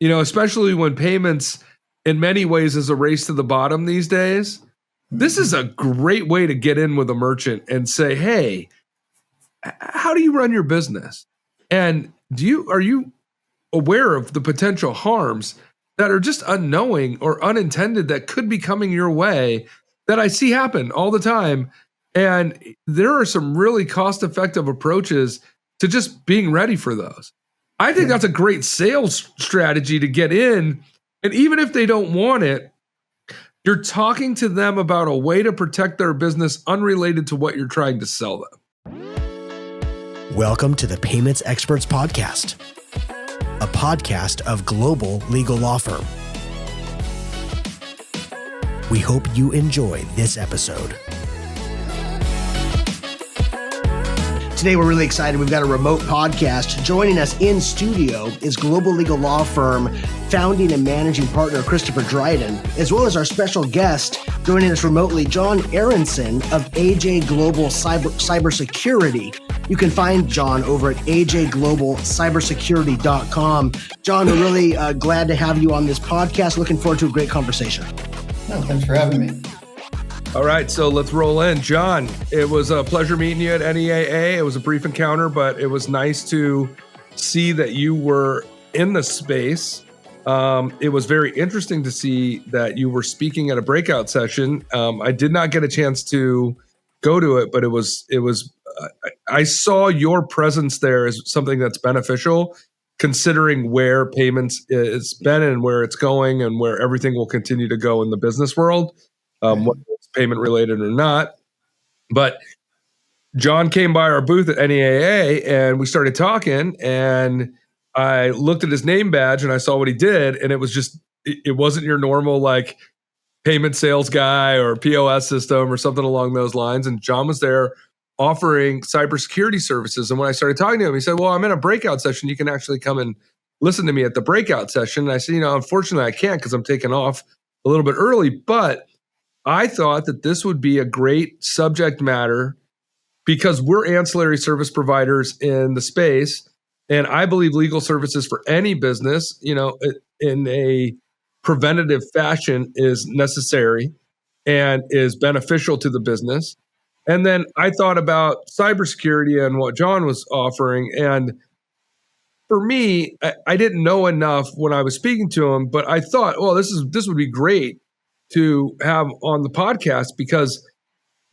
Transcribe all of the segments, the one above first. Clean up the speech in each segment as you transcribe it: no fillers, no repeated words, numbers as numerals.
especially when payments in many ways is a race to the bottom these days. This is a great way to get in with a merchant and say, hey, how do you run your business? And are you aware of the potential harms that are just unknowing or unintended that could be coming your way that I see happen all the time? And there are some really cost-effective approaches to just being ready for those. I think that's a great sales strategy to get in. And even if they don't want it, you're talking to them about a way to protect their business unrelated to what you're trying to sell them. Welcome to the Payments Experts Podcast, a podcast of Global Legal Law Firm. We hope you enjoy this episode. Today, we're really excited. We've got a remote podcast. Joining us in studio is Global Legal Law Firm founding and managing partner Christopher Dryden, as well as our special guest joining us remotely, John Aronson of AJ Global Cybersecurity. You can find John over at ajglobalcybersecurity.com. John, we're really glad to have you on this podcast. Looking forward to a great conversation. Oh, thanks for having me. All right, so let's roll in. John, it was a pleasure meeting you at NEAA. It was a brief encounter, but it was nice to see that you were in the space. It was very interesting to see that you were speaking at a breakout session. I did not get a chance to go to it, but it was. I saw your presence there as something that's beneficial, considering where payments has been and where it's going and where everything will continue to go in the business world. Whether it's payment related or not. But John came by our booth at NEAA and we started talking, and I looked at his name badge and I saw what he did, and it was just, it wasn't your normal like payment sales guy or POS system or something along those lines. And John was there offering cybersecurity services. And when I started talking to him, he said, well, I'm in a breakout session. You can actually come and listen to me at the breakout session. And I said, unfortunately I can't because I'm taking off a little bit early, but I thought that this would be a great subject matter because we're ancillary service providers in the space. And I believe legal services for any business, in a preventative fashion is necessary and is beneficial to the business. And then I thought about cybersecurity and what John was offering. And for me, I didn't know enough when I was speaking to him, but I thought, well, this would be great to have on the podcast because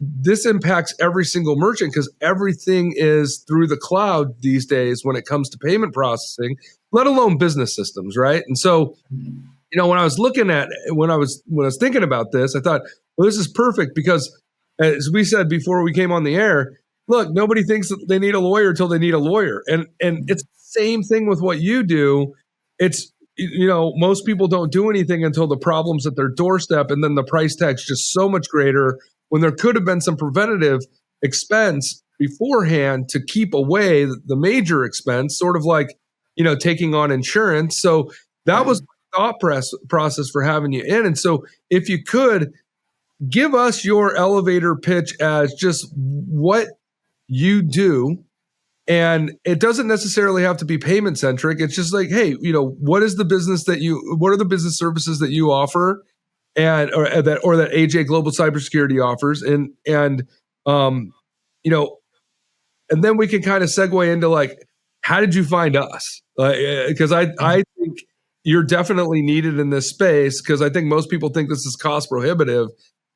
this impacts every single merchant because everything is through the cloud these days when it comes to payment processing, let alone business systems, right? And so, when I was thinking about this, I thought, well, this is perfect because as we said before we came on the air, look, nobody thinks that they need a lawyer until they need a lawyer. And it's the same thing with what you do. It's most people don't do anything until the problem's at their doorstep, and then the price tag's just so much greater when there could have been some preventative expense beforehand to keep away the major expense, sort of like, taking on insurance. So that was my thought process for having you in. And so if you could give us your elevator pitch as just what you do. And it doesn't necessarily have to be payment centric. It's just like, hey, what are the business services that you offer, or that AJ Global Cybersecurity offers, and then we can kind of segue into like, how did you find us? Because I think you're definitely needed in this space because I think most people think this is cost prohibitive,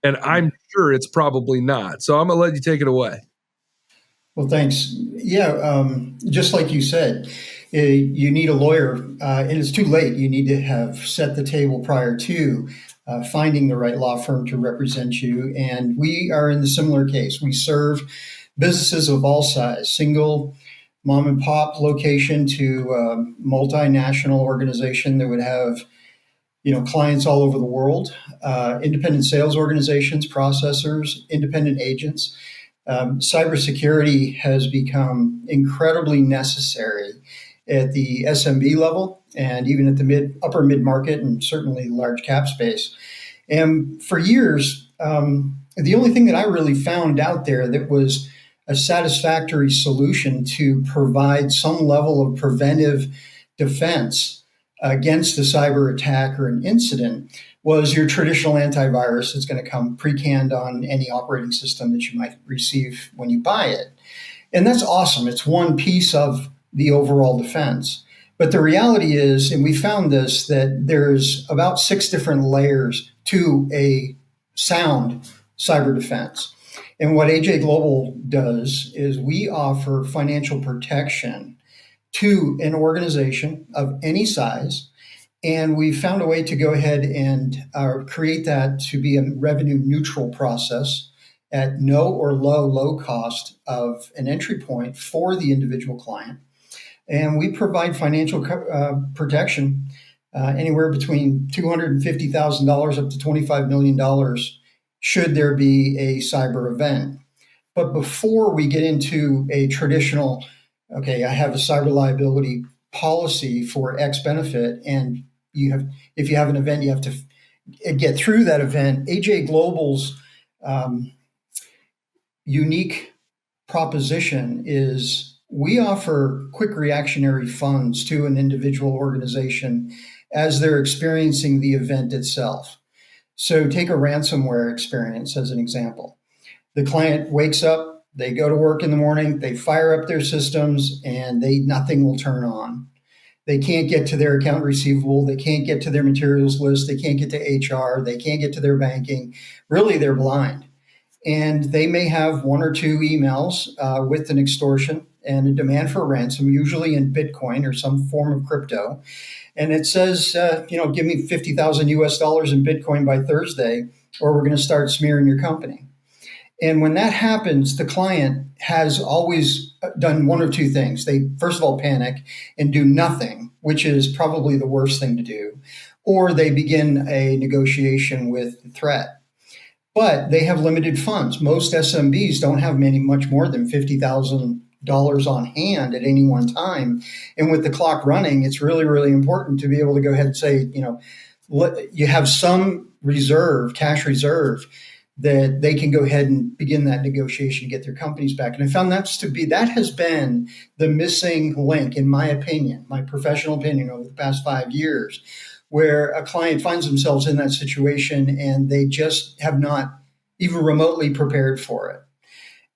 and I'm sure it's probably not. So I'm gonna let you take it away. Well, thanks. Yeah, just like you said, you need a lawyer, and it's too late. You need to have set the table prior to finding the right law firm to represent you. And we are in the similar case. We serve businesses of all size, single mom and pop location to multinational organization that would have clients all over the world, independent sales organizations, processors, independent agents. Cybersecurity has become incredibly necessary at the SMB level and even at the upper mid-market and certainly large cap space. And for years, the only thing that I really found out there that was a satisfactory solution to provide some level of preventive defense against a cyber attack or an incident was your traditional antivirus that's going to come pre-canned on any operating system that you might receive when you buy it. And that's awesome. It's one piece of the overall defense. But the reality is, and we found this, that there's about 6 different layers to a sound cyber defense. And what AJ Global does is we offer financial protection to an organization of any size. And we found a way to go ahead and create that to be a revenue neutral process at no or low cost of an entry point for the individual client. And we provide financial protection anywhere between $250,000 up to $25 million should there be a cyber event. But before we get into a traditional, okay, I have a cyber liability policy for X benefit, and if you have an event, you have to get through that event. AJ Global's unique proposition is we offer quick reactionary funds to an individual organization as they're experiencing the event itself. So take a ransomware experience as an example. The client wakes up, they go to work in the morning, they fire up their systems, and nothing will turn on. They can't get to their account receivable. They can't get to their materials list. They can't get to HR. They can't get to their banking. Really, they're blind. And they may have 1 or 2 emails with an extortion and a demand for a ransom, usually in Bitcoin or some form of crypto. And it says, give me 50,000 US dollars in Bitcoin by Thursday, or we're going to start smearing your company. And when that happens, the client has always done 1 or 2 things. They, first of all, panic and do nothing, which is probably the worst thing to do, or they begin a negotiation with the threat. But they have limited funds. Most SMBs don't have much more than $50,000 on hand at any one time. And with the clock running, it's really, really important to be able to go ahead and say, you have some reserve, cash reserve, that they can go ahead and begin that negotiation, get their companies back. And I found that has been the missing link, in my opinion, my professional opinion, over the past 5 years, where a client finds themselves in that situation and they just have not even remotely prepared for it.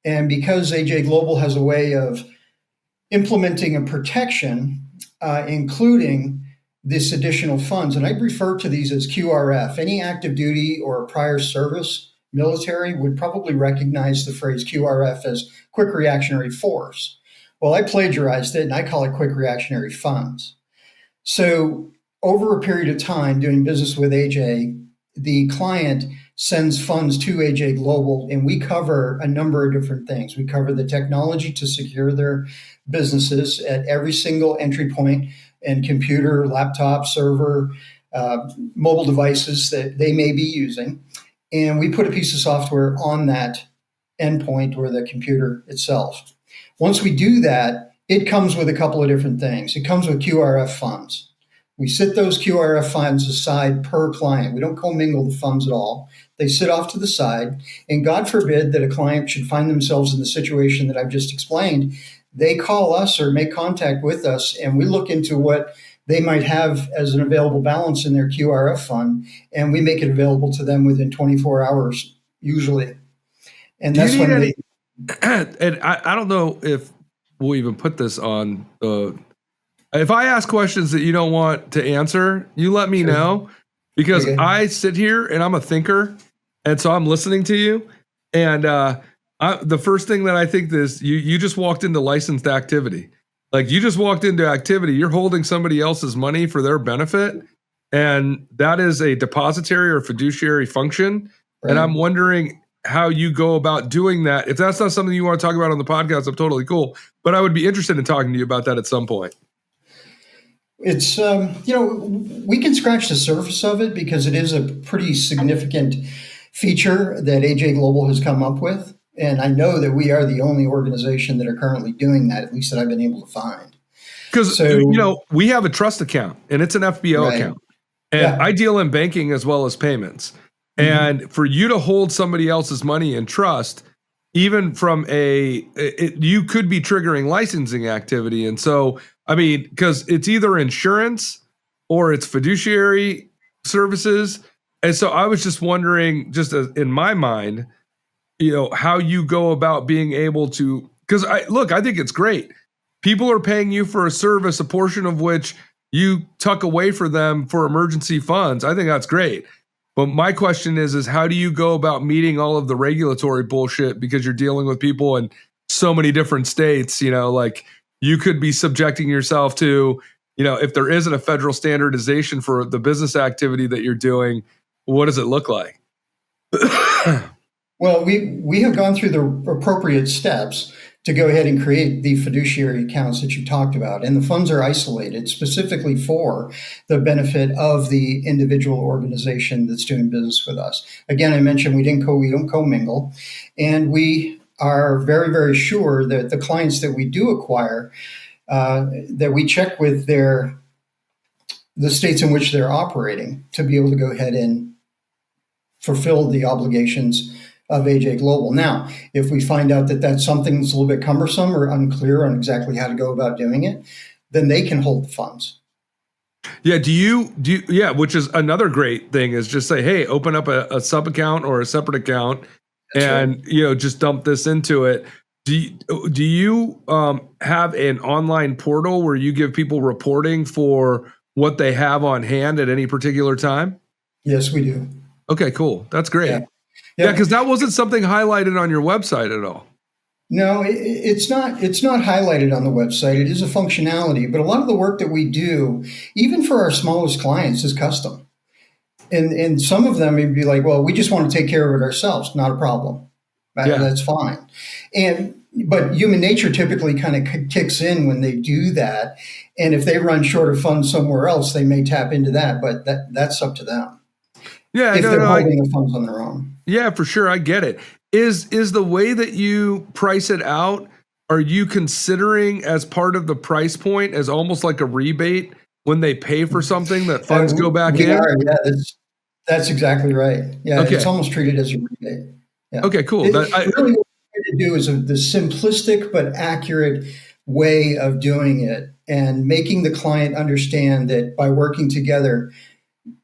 And because AJ Global has a way of implementing a protection, including this additional funds, and I refer to these as QRF, any active duty or prior service military would probably recognize the phrase QRF as quick reactionary force. Well, I plagiarized it and I call it quick reactionary funds. So over a period of time doing business with AJ, the client sends funds to AJ Global, and we cover a number of different things. We cover the technology to secure their businesses at every single entry point and computer, laptop, server, mobile devices that they may be using. And we put a piece of software on that endpoint or the computer itself. Once we do that, it comes with a couple of different things. It comes with QRF funds. We sit those QRF funds aside per client. We don't commingle the funds at all. They sit off to the side. And God forbid that a client should find themselves in the situation that I've just explained. They call us or make contact with us, and we look into what they might have as an available balance in their QRF fund, and we make it available to them within 24 hours, usually. And that's when they... And I don't know if we'll even put this on the... If I ask questions that you don't want to answer, you let me know, because I sit here and I'm a thinker, and so I'm listening to you. And the first thing that I think is you just walked into licensed activity. Like, you just walked into activity. You're holding somebody else's money for their benefit, and that is a depository or fiduciary function. Right. And I'm wondering how you go about doing that. If that's not something you want to talk about on the podcast, I'm totally cool. But I would be interested in talking to you about that at some point. It's, we can scratch the surface of it because it is a pretty significant feature that AJ Global has come up with. And I know that we are the only organization that are currently doing that, at least that I've been able to find. Because, we have a trust account, and it's an FBO account. And I deal in banking as well as payments. Mm-hmm. And for you to hold somebody else's money in trust, even from you could be triggering licensing activity. And so, I mean, because it's either insurance or it's fiduciary services. And so I was just wondering, just in my mind, how you go about being able to, because I think it's great. People are paying you for a service, a portion of which you tuck away for them for emergency funds. I think that's great. But my question is how do you go about meeting all of the regulatory bullshit, because you're dealing with people in so many different states, like you could be subjecting yourself to, if there isn't a federal standardization for the business activity that you're doing, what does it look like? Well, we have gone through the appropriate steps to go ahead and create the fiduciary accounts that you talked about. And the funds are isolated specifically for the benefit of the individual organization that's doing business with us. Again, I mentioned we don't commingle. And we are very, very sure that the clients that we do acquire, that we check with the states in which they're operating to be able to go ahead and fulfill the obligations of AJ Global. Now, if we find out that that's something that's a little bit cumbersome or unclear on exactly how to go about doing it, then they can hold the funds. Yeah. Yeah. Which is another great thing, is just say, hey, open up a sub account or a separate account. That's and, right. Just dump this into it. Do you have an online portal where you give people reporting for what they have on hand at any particular time? Yes, we do. Okay, cool. That's great. Yeah, because that wasn't something highlighted on your website at all. No, it's not. It's not highlighted on the website. It is a functionality, but a lot of the work that we do, even for our smallest clients, is custom. And some of them may be like, well, we just want to take care of it ourselves. Not a problem. Yeah. That's fine. But human nature typically kind of kicks in when they do that. And if they run short of funds somewhere else, they may tap into that. But that's up to them. Yeah, if they're holding the funds on their own. Yeah, for sure. I get it. Is the way that you price it out, are you considering as part of the price point as almost like a rebate when they pay for something that funds go back in? Yeah, that's exactly right. Yeah, okay. It's almost treated as a rebate. Yeah. Okay, cool. Really what we're trying to do is the simplistic but accurate way of doing it, and making the client understand that by working together,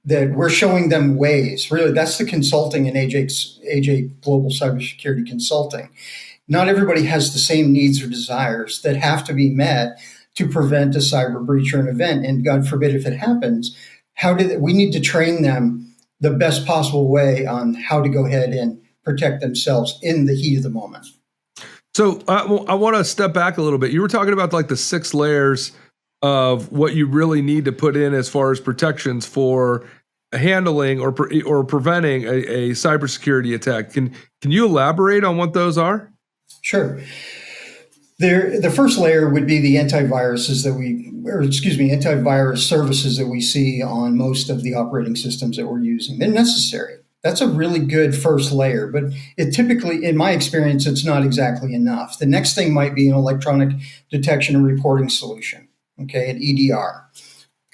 that we're showing them ways. Really, that's the consulting in AJ Global Cybersecurity Consulting. Not everybody has the same needs or desires that have to be met to prevent a cyber breach or an event. And God forbid if it happens, we need to train them the best possible way on how to go ahead and protect themselves in the heat of the moment. So I want to step back a little bit. You were talking about like the 6 layers of what you really need to put in as far as protections for handling or preventing a cybersecurity attack. Can you elaborate on what those are? Sure. The first layer would be the antivirus services that we see on most of the operating systems that we're using. They're necessary. That's a really good first layer, but it typically, in my experience, it's not exactly enough. The next thing might be an electronic detection and reporting solution, okay, an EDR.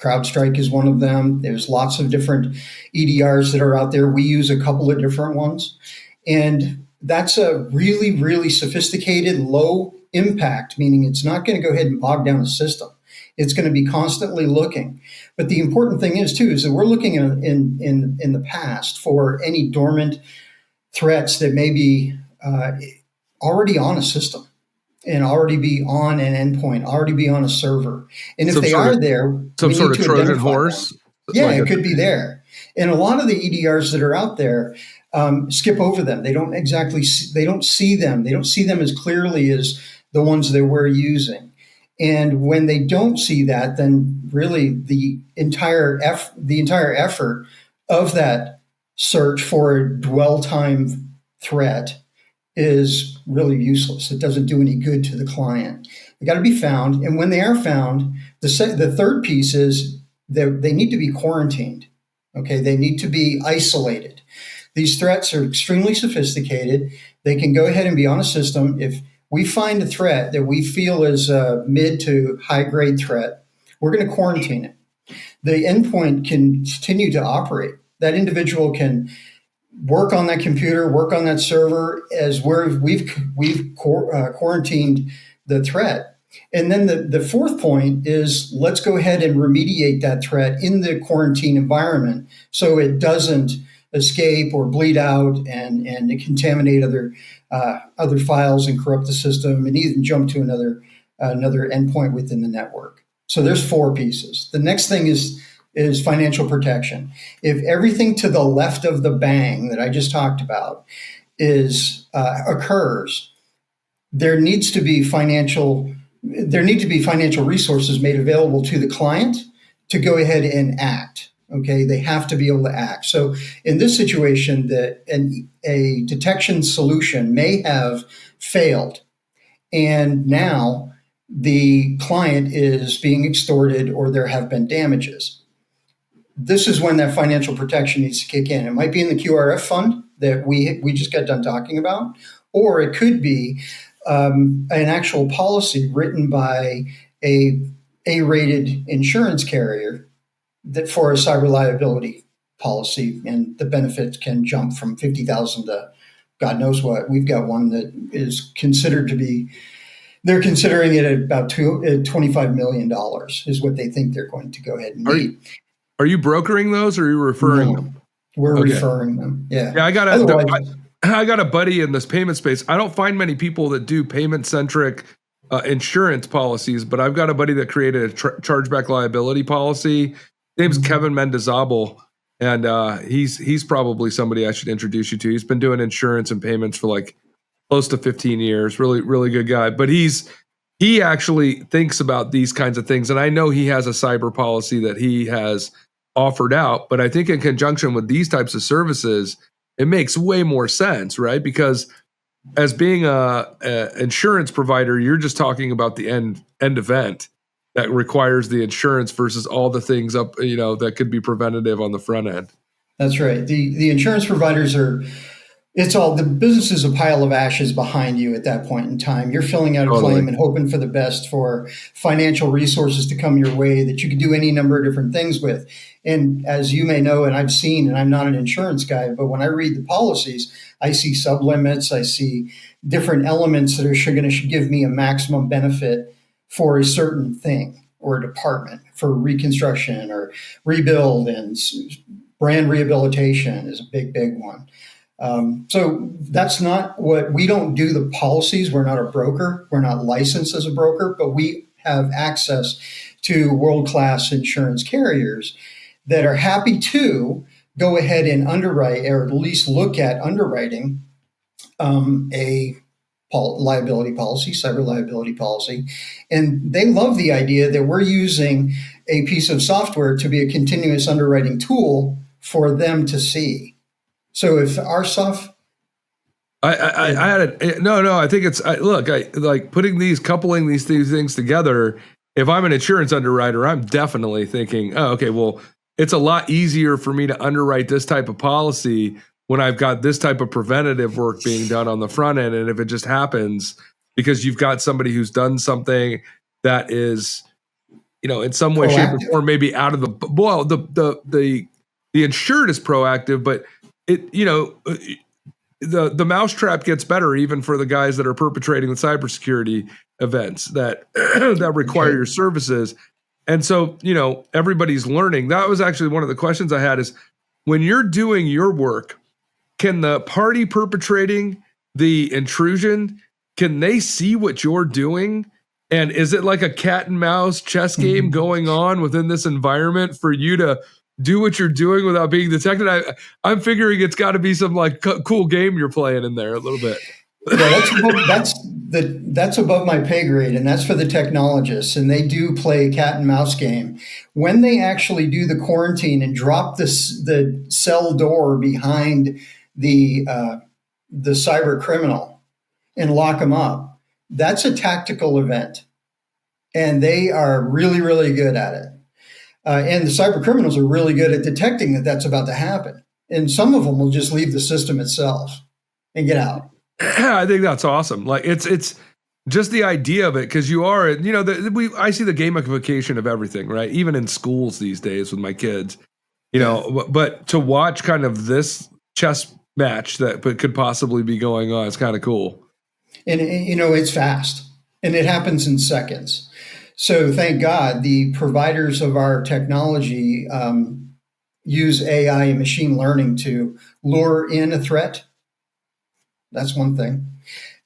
CrowdStrike is one of them. There's lots of different EDRs that are out there. We use a couple of different ones. And that's a really, really sophisticated, low impact, meaning it's not going to go ahead and bog down a system. It's going to be constantly looking. But the important thing is that we're looking in the past for any dormant threats that may be already on a system and already be on an endpoint, already be on a server. And if they are there, some sort of Trojan horse. Yeah, it could be there. And a lot of the EDRs that are out there skip over them. They don't see them. They don't see them as clearly as the ones that we're using. And when they don't see that, then really the entire effort of that search for a dwell time threat is really useless. It doesn't do any good to the client. They got to be found. And when they are found, the third piece is that they need to be quarantined. Okay, they need to be isolated. These threats are extremely sophisticated. They can go ahead and be on a system. If we find a threat that we feel is a mid to high grade threat, we're going to quarantine it. The endpoint can continue to operate. That individual can work on that computer, work on that server as we've quarantined the threat. And then the fourth point is let's go ahead and remediate that threat in the quarantine environment so it doesn't escape or bleed out and contaminate other files and corrupt the system and even jump to another endpoint within the network. So there's 4 pieces. The next thing is financial protection. If everything to the left of the bang that I just talked about occurs, there need to be financial resources made available to the client to go ahead and act. Okay, they have to be able to act. So in this situation, a detection solution may have failed, and now the client is being extorted or there have been damages. This is when that financial protection needs to kick in. It might be in the QRF fund that we just got done talking about, or it could be an actual policy written by a A-rated insurance carrier that for a cyber liability policy, and the benefits can jump from $50,000 to God knows what. We've got one that is considered to be, they're considering it at about $25 million is what they think they're going to go ahead and need. Are you brokering those or are you referring them? We're referring them. Yeah. Yeah, I got a buddy in this payment space. I don't find many people that do payment-centric insurance policies, but I've got a buddy that created a chargeback liability policy. Name's Kevin Mendizabal, and he's probably somebody I should introduce you to. He's been doing insurance and payments for like close to 15 years. Really, really good guy. But he actually thinks about these kinds of things, and I know he has a cyber policy that he has offered out. But I think in conjunction with these types of services, it makes way more sense, right? Because as being a insurance provider, you're just talking about the end event that requires the insurance versus all the things that could be preventative on the front end. That's right. The insurance providers the business is a pile of ashes behind you at that point in time. You're filling out a claim and hoping for the best for financial resources to come your way that you can do any number of different things with. And as you may know, and I've seen, and I'm not an insurance guy, but when I read the policies, I see sublimits, I see different elements that are going to give me a maximum benefit for a certain thing or a department for reconstruction or rebuild, and brand rehabilitation is a big one. So that's not what we don't do the policies. We're not a broker. We're not licensed as a broker, but we have access to world-class insurance carriers that are happy to go ahead and underwrite, or at least look at underwriting a liability policy, cyber liability policy. And they love the idea that we're using a piece of software to be a continuous underwriting tool for them to see. So if our soft, I think it's like coupling these things together. If I'm an insurance underwriter, I'm definitely thinking, oh, okay, well, it's a lot easier for me to underwrite this type of policy when I've got this type of preventative work being done on the front end. And if it just happens because you've got somebody who's done something that is, in some way, shape, or form, maybe out of the insured is proactive, but the mousetrap gets better even for the guys that are perpetrating the cybersecurity events that require your services. And so, everybody's learning. That was actually one of the questions I had is, when you're doing your work, can the party perpetrating the intrusion, can they see what you're doing? And is it like a cat and mouse chess game going on within this environment for you to do what you're doing without being detected? I'm figuring it's got to be some like cool game you're playing in there a little bit. Yeah, that's above my pay grade, and that's for the technologists, and they do play a cat and mouse game. When they actually do the quarantine and drop the cell door behind the cyber criminal and lock them up, that's a tactical event, and they are really, really good at it. And the cyber criminals are really good at detecting that that's about to happen. And some of them will just leave the system itself and get out. I think that's awesome. Like it's just the idea of it, because you are, I see the gamification of everything, right? Even in schools these days with my kids, but to watch kind of this chess match that could possibly be going on is kind of cool. And it's fast. And it happens in seconds. So thank God the providers of our technology use AI and machine learning to lure in a threat. That's one thing.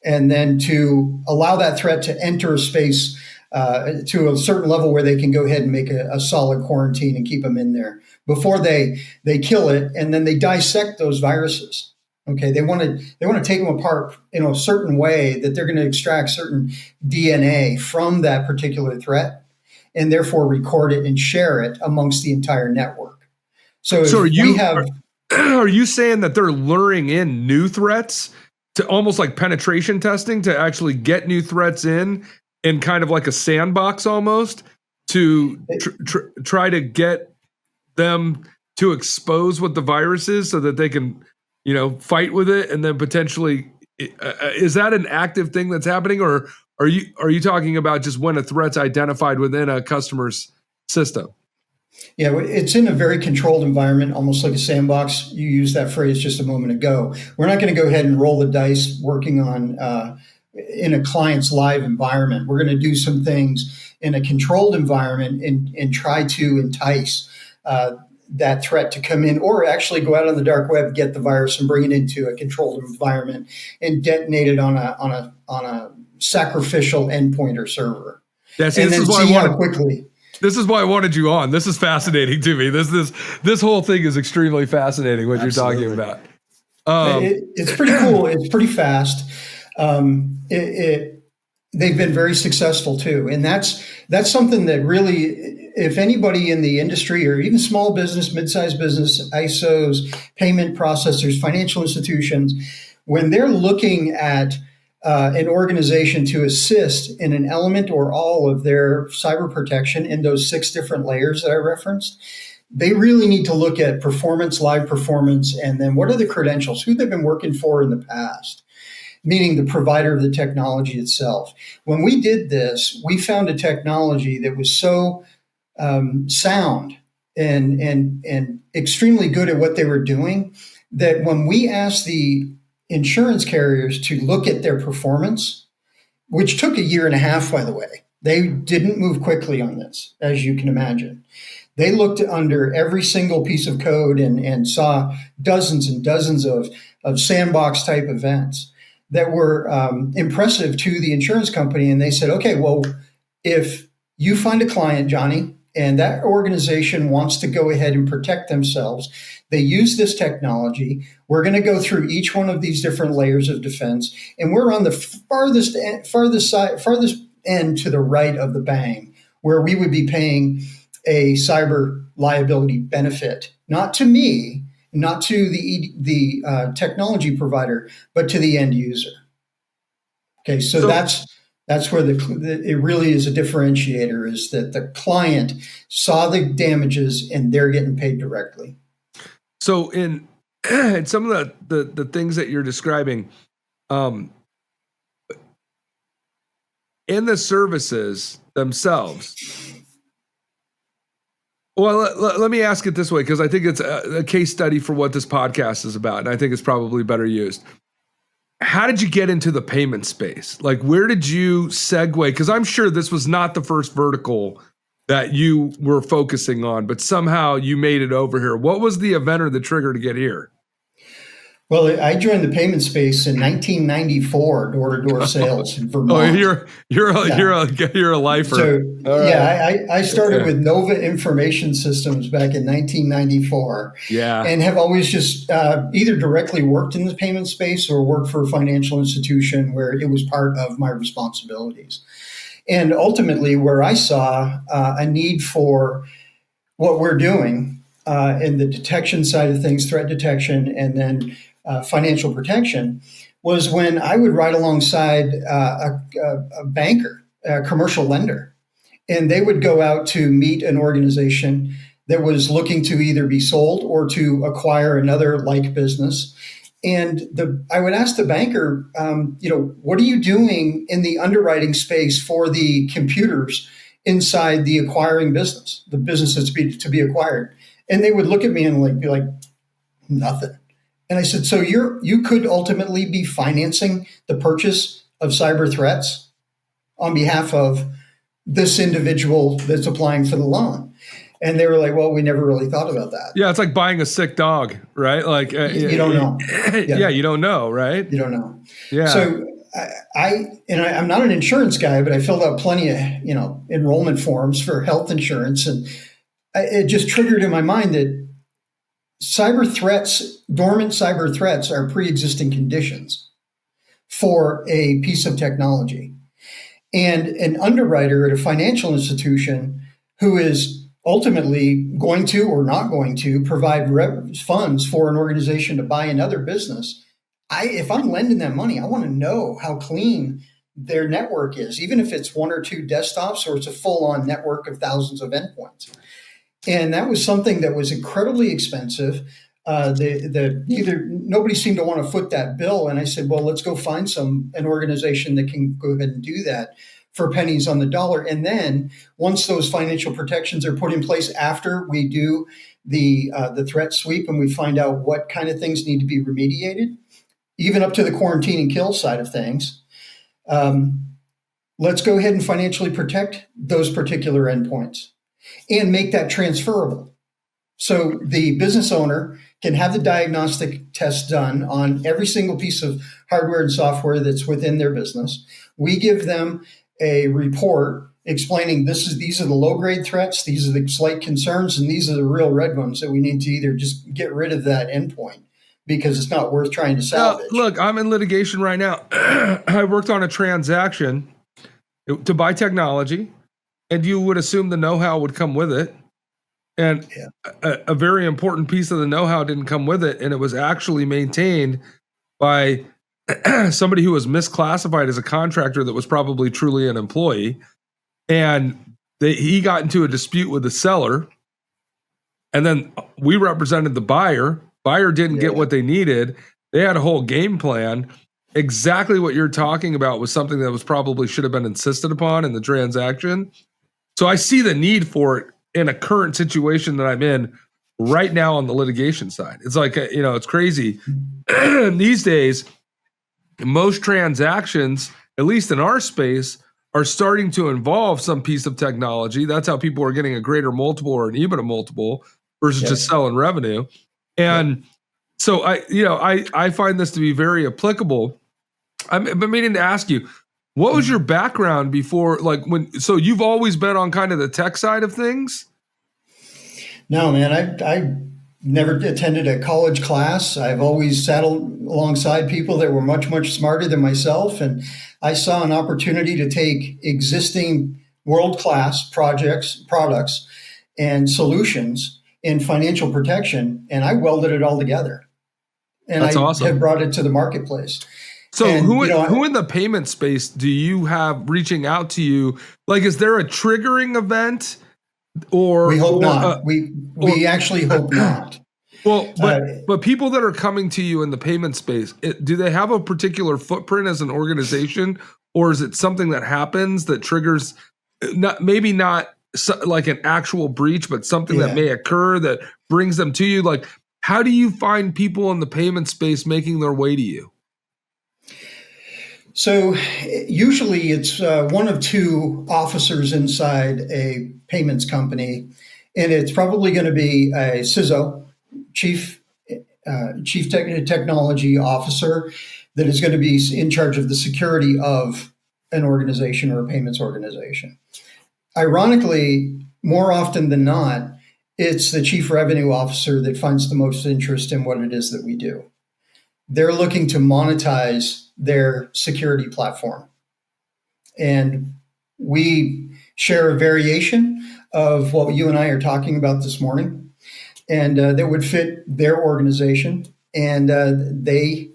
And then to allow that threat to enter a space to a certain level where they can go ahead and make a solid quarantine and keep them in there before they kill it. And then they dissect those viruses. Okay, they want to take them apart in a certain way that they're going to extract certain DNA from that particular threat, and therefore record it and share it amongst the entire network. So are you saying that they're luring in new threats to almost like penetration testing to actually get new threats in kind of like a sandbox almost to try to get them to expose what the virus is so that they can fight with it, and then potentially, is that an active thing that's happening, or are you talking about just when a threat's identified within a customer's system? Yeah, it's in a very controlled environment, almost like a sandbox. You used that phrase just a moment ago. We're not going to go ahead and roll the dice working on in a client's live environment. We're going to do some things in a controlled environment and try to entice that threat to come in, or actually go out on the dark web, get the virus, and bring it into a controlled environment and detonate it on a sacrificial endpoint or server. This is why I wanted you on. This is fascinating to me. This whole thing is extremely fascinating. What Absolutely. You're talking about. It's pretty cool. It's pretty fast. They've been very successful too, and that's something that really, if anybody in the industry or even small business, mid-sized business, ISOs, payment processors, financial institutions, when they're looking at an organization to assist in an element or all of their cyber protection in those 6 different layers that I referenced, they really need to look at performance, live performance, and then what are the credentials, who they've been working for in the past, meaning the provider of the technology itself. When we did this, we found a technology that was so sound and extremely good at what they were doing that when we asked the insurance carriers to look at their performance, which took 1.5 years, by the way, they didn't move quickly on this, as you can imagine. They looked under every single piece of code and saw dozens and dozens of sandbox type events that were impressive to the insurance company. And they said, okay, well, if you find a client, Johnny, and that organization wants to go ahead and protect themselves, they use this technology. We're going to go through each one of these different layers of defense, and we're on the farthest end to the right of the bang, where we would be paying a cyber liability benefit, not to me, not to the technology provider, but to the end user. Okay, so that's where it really is a differentiator, is that the client saw the damages and they're getting paid directly. So in some of the things that you're describing, in the services themselves, well, let me ask it this way, because I think it's a case study for what this podcast is about, and I think it's probably better used. How did you get into the payment space? Like, where did you segue? Because I'm sure this was not the first vertical that you were focusing on, but somehow you made it over here. What was the event or the trigger to get here? Well, I joined the payment space in 1994, door-to-door sales in Vermont. Oh, you're a lifer. So, I started with Nova Information Systems back in 1994. Yeah, and have always just either directly worked in the payment space or worked for a financial institution where it was part of my responsibilities. And ultimately, where I saw a need for what we're doing in the detection side of things, threat detection, and then financial protection, was when I would ride alongside a banker, a commercial lender, and they would go out to meet an organization that was looking to either be sold or to acquire another like business. And I would ask the banker, what are you doing in the underwriting space for the computers inside the acquiring business, the business that's to be acquired? And they would look at me and be like, nothing. And I said, so you could ultimately be financing the purchase of cyber threats? on behalf of this individual that's applying for the loan. And they were like, well, we never really thought about that. Yeah, it's like buying a sick dog, right? Like You don't know. Yeah, you don't know, right? You don't know. Yeah. So I'm not an insurance guy, but I filled out plenty of, enrollment forms for health insurance. And it just triggered in my mind that dormant cyber threats are pre-existing conditions for a piece of technology. And an underwriter at a financial institution who is ultimately going to or not going to provide funds for an organization to buy another business, if I'm lending them money, I want to know how clean their network is, even if it's one or two desktops or it's a full-on network of thousands of endpoints. And that was something that was incredibly expensive. Nobody seemed to want to foot that bill. And I said, well, let's go find an organization that can go ahead and do that for pennies on the dollar. And then once those financial protections are put in place after we do the threat sweep and we find out what kind of things need to be remediated, even up to the quarantine and kill side of things, let's go ahead and financially protect those particular endpoints and make that transferable. So the business owner can have the diagnostic test done on every single piece of hardware and software that's within their business. We give them a report explaining these are the low-grade threats, these are the slight concerns, and these are the real red ones that we need to either just get rid of that endpoint because it's not worth trying to salvage. Look, I'm in litigation right now. I worked on a transaction to buy technology, and you would assume the know-how would come with it. And a very important piece of the know-how didn't come with it, and it was actually maintained by somebody who was misclassified as a contractor that was probably truly an employee. And he got into a dispute with the seller, and then we represented the buyer. Buyer didn't get what they needed. They had a whole game plan. Exactly what you're talking about was something that was probably should have been insisted upon in the transaction. So I see the need for it in a current situation that I'm in right now on the litigation side. It's like, it's crazy. These days, most transactions, at least in our space, are starting to involve some piece of technology. That's how people are getting a greater multiple or an EBITDA multiple versus just selling revenue. And so I find this to be very applicable. I've been meaning to ask you, what was your background before, so you've always been on kind of the tech side of things? No, man, I never attended a college class. I've always sat alongside people that were much, much smarter than myself. And I saw an opportunity to take existing world-class products and solutions in financial protection, and I welded it all together. And That's I awesome. have brought it to the marketplace. So and, who in the payment space do you have reaching out to you? Like, is there a triggering event? Or we hope not. We actually hope not. Well, but people that are coming to you in the payment space, do they have a particular footprint as an organization, or is it something that happens that triggers, maybe not like an actual breach, but something that may occur that brings them to you? Like, how do you find people in the payment space making their way to you? So usually it's one of two officers inside a payments company, and it's probably going to be a CISO, chief technology officer, that is going to be in charge of the security of an organization or a payments organization. Ironically, more often than not, it's the chief revenue officer that finds the most interest in what it is that we do. They're looking to monetize their security platform. And we share a variation of what you and I are talking about this morning, and that would fit their organization. And they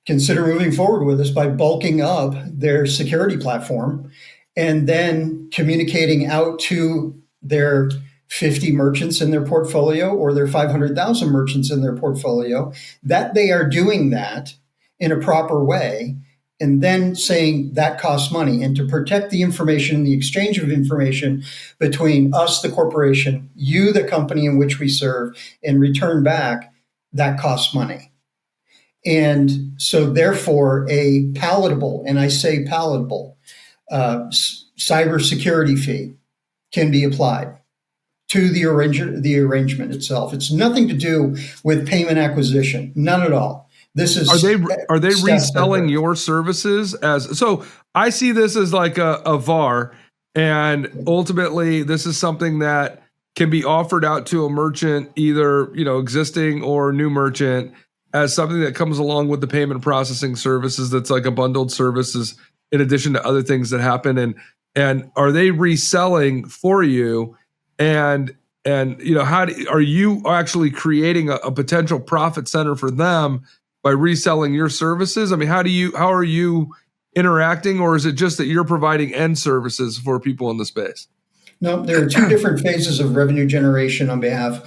consider moving forward with us by bulking up their security platform and then communicating out to their 50 merchants in their portfolio or their 500,000 merchants in their portfolio that they are doing that in a proper way, and then saying that costs money. And to protect the information, the exchange of information between us, the corporation, you, the company in which we serve, and return back, that costs money. And so therefore a palatable, and I say palatable, cybersecurity fee can be applied to the arrangement itself. It's nothing to do with payment acquisition, none at all. This is are they reselling your services as, so I see this as like a VAR, and ultimately this is something that can be offered out to a merchant, either, existing or new merchant, as something that comes along with the payment processing services. That's like a bundled services in addition to other things that happen. And are they reselling for you? And are you actually creating a potential profit center for them by reselling your services? I mean, how are you interacting, or is it just that you're providing end services for people in the space? No, there are two different phases of revenue generation on behalf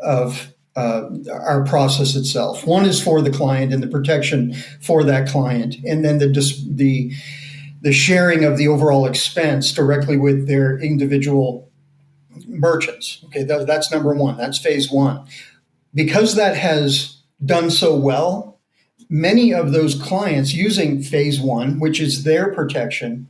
of our process itself. One is for the client and the protection for that client, and then the sharing of the overall expense directly with their individual merchants. Okay, that's number one. That's phase one. Because that has done so well, many of those clients using phase one, which is their protection,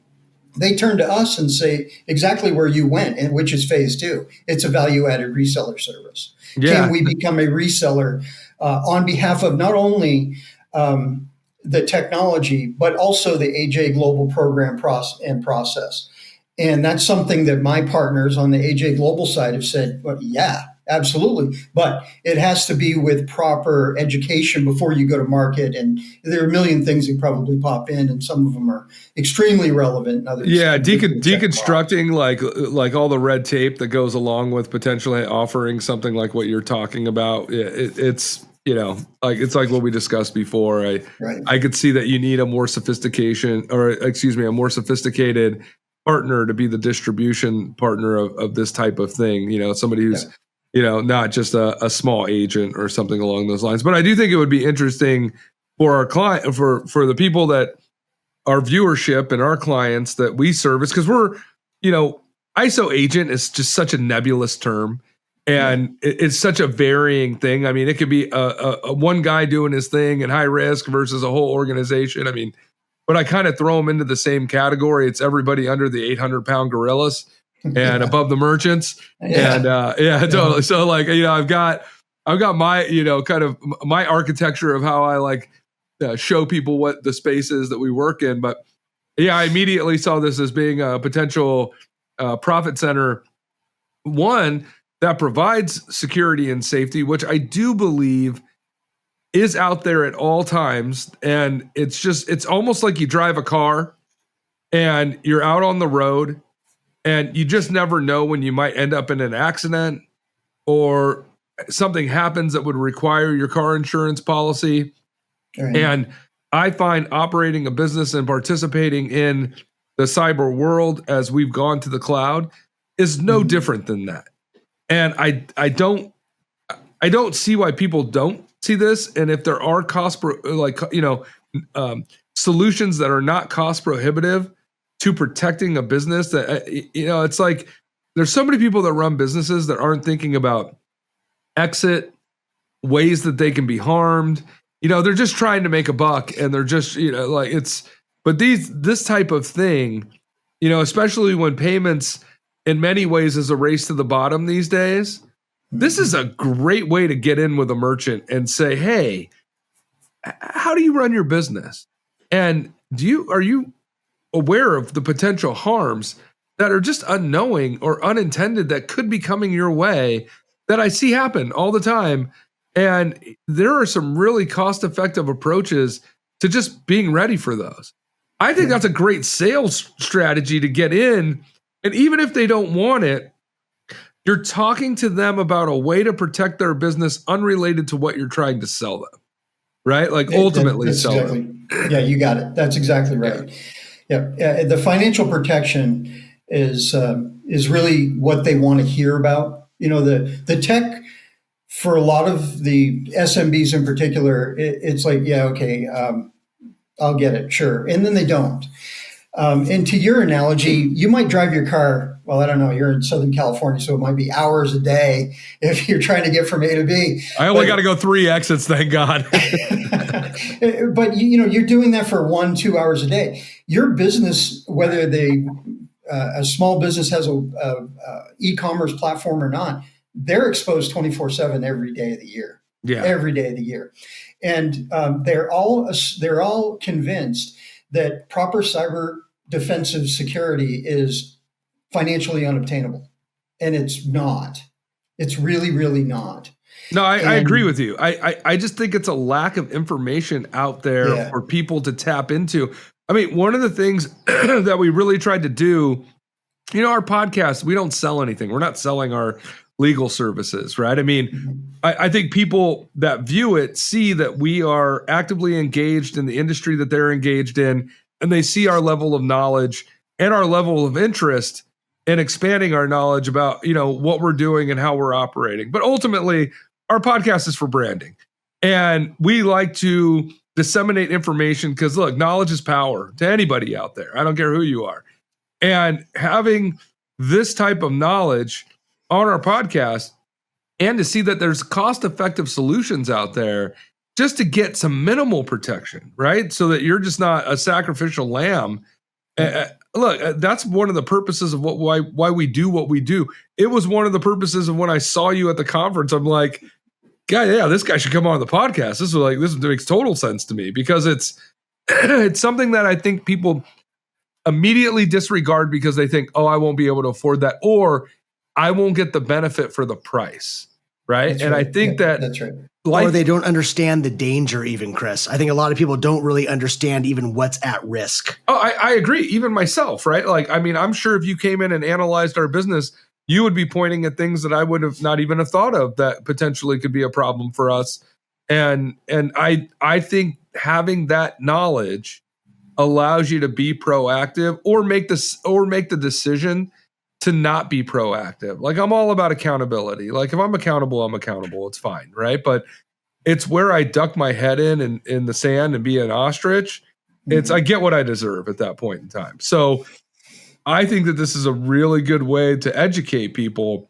they turn to us and say exactly where you went, and which is phase two. It's a value-added reseller service. Yeah. Can we become a reseller on behalf of not only the technology, but also the AJ Global program process? And that's something that my partners on the AJ Global side have said, well, yeah, absolutely. But it has to be with proper education before you go to market. And there are a million things that probably pop in, and some of them are extremely relevant. And others, deconstructing like all the red tape that goes along with potentially offering something like what you're talking about. It's like what we discussed before. I could see that you need a more sophisticated partner to be the distribution partner of this type of thing. Somebody who's, not just a small agent or something along those lines. But I do think it would be interesting for our client, for the people that our viewership and our clients that we service, because we're, ISO agent is just such a nebulous term. And it's such a varying thing. I mean, it could be a one guy doing his thing in high risk versus a whole organization. I mean, but I kind of throw them into the same category. It's everybody under the 800-pound gorillas and above the merchants. Yeah. And totally. So like, I've got my, kind of my architecture of how I show people what the space is that we work in. But yeah, I immediately saw this as being a potential profit center. One that provides security and safety, which I do believe is out there at all times. And it's almost like you drive a car and you're out on the road and you just never know when you might end up in an accident or something happens that would require your car insurance policy. Right. And I find operating a business and participating in the cyber world as we've gone to the cloud is no different than that. And I don't see why people don't see this. And if there are solutions that are not cost prohibitive to protecting a business, that it's like there's so many people that run businesses that aren't thinking about exit, ways that they can be harmed. They're just trying to make a buck, and they're just but this type of thing, especially when payments in many ways is a race to the bottom these days. This is a great way to get in with a merchant and say, hey, how do you run your business? And are you aware of the potential harms that are just unknowing or unintended that could be coming your way that I see happen all the time? And there are some really cost-effective approaches to just being ready for those. I think that's a great sales strategy to get in. And even if they don't want it, you're talking to them about a way to protect their business unrelated to what you're trying to sell them, right? Like ultimately sell them. Yeah, you got it. That's exactly right. Yeah. The financial protection is really what they want to hear about. The tech, for a lot of the SMBs in particular, it's like, yeah, okay, I'll get it, sure. And then they don't. And to your analogy, you might drive your car well, I don't know, you're in Southern California, so it might be hours a day if you're trying to get from A to B. I only got to go 3 exits, thank God. But you're doing that for 1-2 hours a day. Your business, whether a small business has a e-commerce platform or not, they're exposed 24/7 every day of the year. Yeah. Every day of the year. And they're all convinced that proper cyber defensive security is financially unobtainable. And it's not. It's really, really not. No, I agree with you. I just think it's a lack of information out there for people to tap into. I mean, one of the things that we really tried to do, our podcast, we don't sell anything. We're not selling our legal services, right? I mean, I think people that view it see that we are actively engaged in the industry that they're engaged in, and they see our level of knowledge and our level of interest in expanding our knowledge about, what we're doing and how we're operating. But ultimately, our podcast is for branding. And we like to disseminate information because, look, knowledge is power to anybody out there. I don't care who you are. And having this type of knowledge on our podcast and to see that there's cost-effective solutions out there just to get some minimal protection, right? So that you're just not a sacrificial lamb. Look, that's one of the purposes of why we do what we do. It was one of the purposes of when I saw you at the conference. I'm like, yeah, this guy should come on the podcast. This makes total sense to me because it's something that I think people immediately disregard because they think, I won't be able to afford that, or I won't get the benefit for the price, right? That's and right. I think that's right. Or they don't understand the danger even, Chris. I think a lot of people don't really understand even what's at risk. Oh, I agree. Even myself, right? Like, I mean, I'm sure if you came in and analyzed our business, you would be pointing at things that I would have not even have thought of that potentially could be a problem for us. And I think having that knowledge allows you to be proactive or make the decision to not be proactive. Like, I'm all about accountability. Like, if I'm accountable, it's fine, right? But it's where I duck my head in the sand and be an ostrich. I get what I deserve at that point in time. So I think that this is a really good way to educate people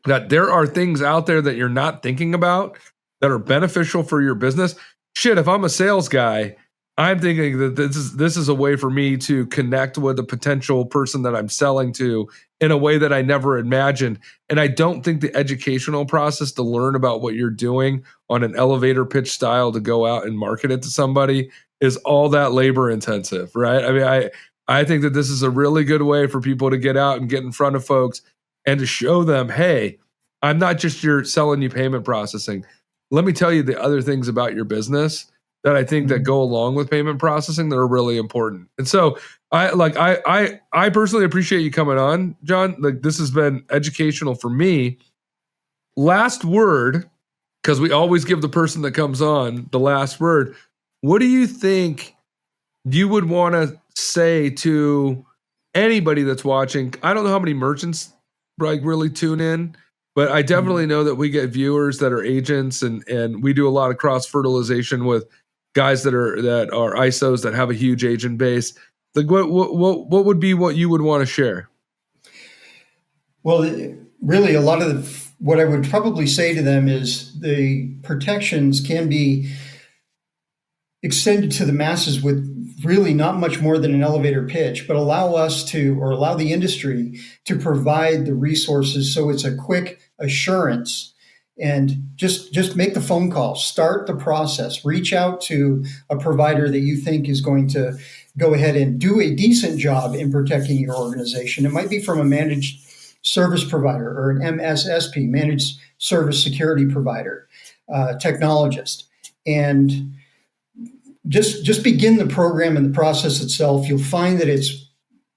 that there are things out there that you're not thinking about that are beneficial for your business. Shit, if I'm a sales guy, I'm thinking that this is a way for me to connect with a potential person that I'm selling to in a way that I never imagined. And I don't think the educational process to learn about what you're doing on an elevator pitch style to go out and market it to somebody is all that labor intensive, right? I mean, I think that this is a really good way for people to get out and get in front of folks and to show them, hey, I'm not just selling you payment processing. Let me tell you the other things about your business that I think that go along with payment processing that are really important. And so I personally appreciate you coming on, John. Like, this has been educational for me. Last word, because we always give the person that comes on the last word. What do you think you would want to say to anybody that's watching? I don't know how many merchants really tune in, but I definitely know that we get viewers that are agents, and we do a lot of cross fertilization with guys that are ISOs that have a huge agent base. Like, what would be what you would want to share? Well, really, a lot of what I would probably say to them is the protections can be extended to the masses with really not much more than an elevator pitch, but allow the industry to provide the resources so it's a quick assurance. And just make the phone call, start the process, reach out to a provider that you think is going to go ahead and do a decent job in protecting your organization. It might be from a managed service provider or an MSSP, managed service security provider, technologist. And just begin the program and the process itself. You'll find that it's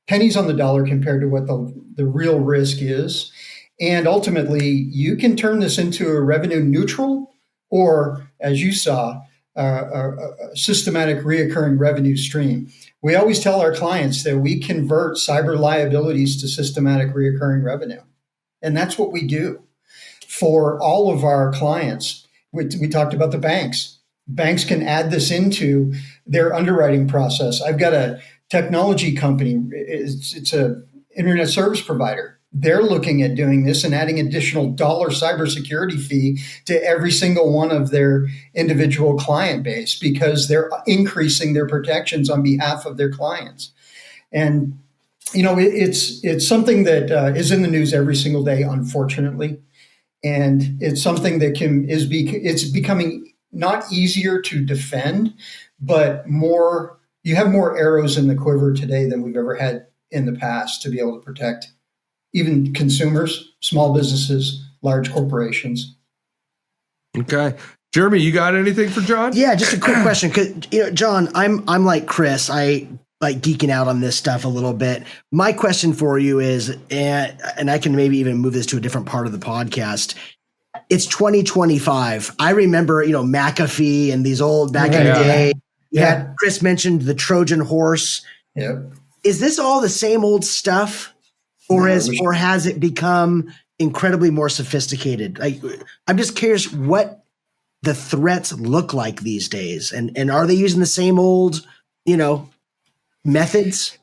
pennies on the dollar compared to what the real risk is. And ultimately, you can turn this into a revenue neutral or, as you saw, a systematic reoccurring revenue stream. We always tell our clients that we convert cyber liabilities to systematic reoccurring revenue. And that's what we do for all of our clients. We talked about the banks. Banks can add this into their underwriting process. I've got a technology company. It's an internet service provider. they're looking at doing this and adding additional dollar cybersecurity fee to every single one of their individual client base because they're increasing their protections on behalf of their clients. And it's something that is in the news every single day, unfortunately, and it's something that it's becoming not easier to defend, but you have more arrows in the quiver today than we've ever had in the past to be able to protect even consumers, small businesses, large corporations. Okay. Jeremy, you got anything for John? Yeah, just a quick question. 'Cause, John, I'm like Chris. I like geeking out on this stuff a little bit. My question for you is, and I can maybe even move this to a different part of the podcast. It's 2025. I remember, McAfee and these old back in the day. Yeah. Chris mentioned the Trojan horse. Yep. Is this all the same old stuff, or has it become incredibly more sophisticated? I'm just curious what the threats look like these days, and are they using the same old, methods?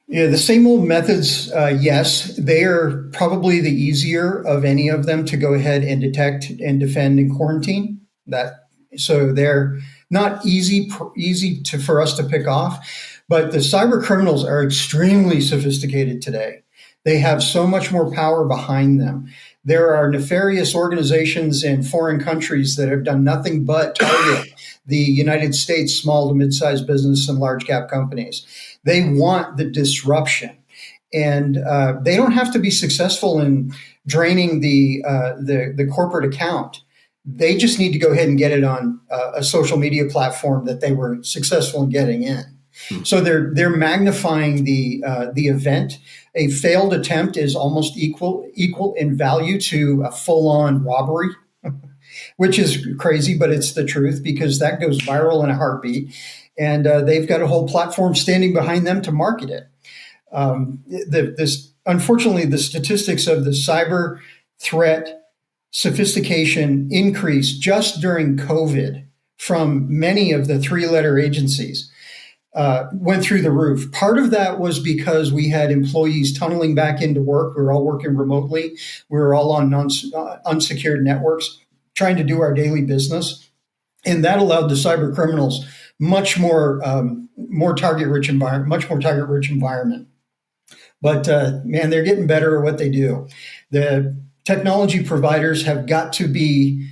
Yeah, the same old methods. Yes, they are probably the easier of any of them to go ahead and detect and defend and quarantine. So they're not easy for us to pick off, but the cyber criminals are extremely sophisticated today. They have so much more power behind them. There are nefarious organizations in foreign countries that have done nothing but target the United States small to mid-sized business and large cap companies. They want the disruption, and they don't have to be successful in draining the corporate account. They just need to go ahead and get it on a social media platform that they were successful in getting in. So they're magnifying the event. A failed attempt is almost equal in value to a full-on robbery, which is crazy, but it's the truth because that goes viral in a heartbeat. And they've got a whole platform standing behind them to market it. Unfortunately, the statistics of the cyber threat sophistication increased just during COVID from many of the three-letter agencies. Went through the roof. Part of that was because we had employees tunneling back into work. We were all working remotely. We were all on unsecured networks trying to do our daily business. And that allowed the cyber criminals much more target-rich environment. But man, they're getting better at what they do. The technology providers have got to be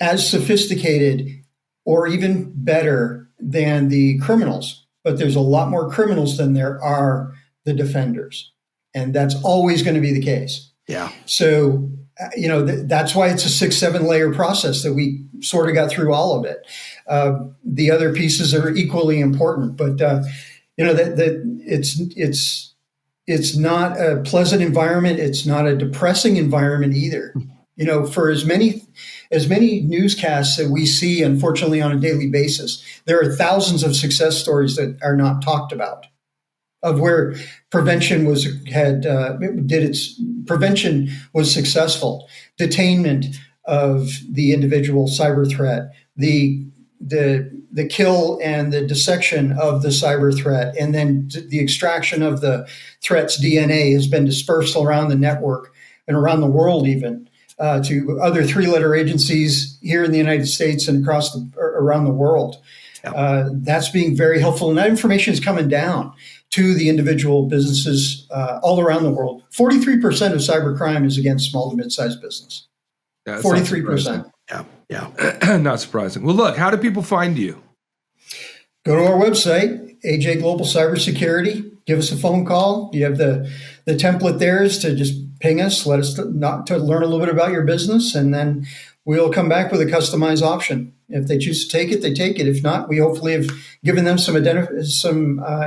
as sophisticated or even better than the criminals. But there's a lot more criminals than there are the defenders. And that's always going to be the case. Yeah. So, that's why it's a 6-7 layer process that we sort of got through all of it. The other pieces are equally important, but, it's not a pleasant environment. It's not a depressing environment either. For as many newscasts that we see, unfortunately, on a daily basis, there are thousands of success stories that are not talked about of where prevention was successful. Detainment of the individual cyber threat, the kill and the dissection of the cyber threat, and then the extraction of the threat's DNA has been dispersed around the network and around the world even. To other three-letter agencies here in the United States and around the world. Yeah. That's being very helpful. And that information is coming down to the individual businesses all around the world. 43% of cybercrime is against small to mid-sized business. Yeah, 43%. Yeah. Not surprising. Well, look, how do people find you? Go to our website, AJ Global Cybersecurity. Give us a phone call. You have the template there is to just ping us, let us to learn a little bit about your business, and then we'll come back with a customized option. If they choose to take it, they take it. If not, we hopefully have given them some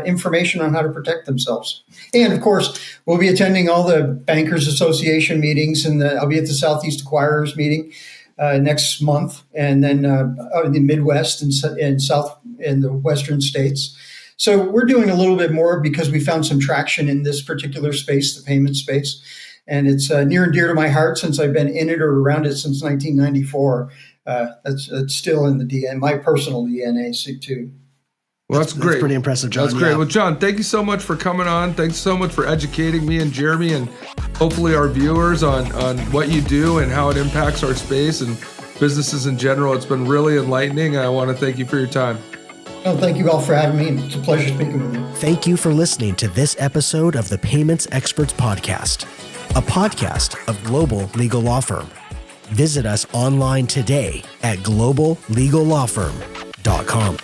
information on how to protect themselves. And of course, we'll be attending all the Bankers Association meetings, and I'll be at the Southeast Acquirers meeting next month, and then in the Midwest and South in the Western states. So we're doing a little bit more because we found some traction in this particular space, the payment space. And it's near and dear to my heart since I've been in it or around it since 1994. That's still in the DNA, my personal DNA too. Well, that's great. That's pretty impressive, John. That's great. Yeah. Well, John, thank you so much for coming on. Thanks so much for educating me and Jeremy and hopefully our viewers on what you do and how it impacts our space and businesses in general. It's been really enlightening. I want to thank you for your time. Oh, thank you all for having me. It's a pleasure speaking with you. Thank you for listening to this episode of the Payments Experts Podcast, a podcast of Global Legal Law Firm. Visit us online today at globallegallawfirm.com.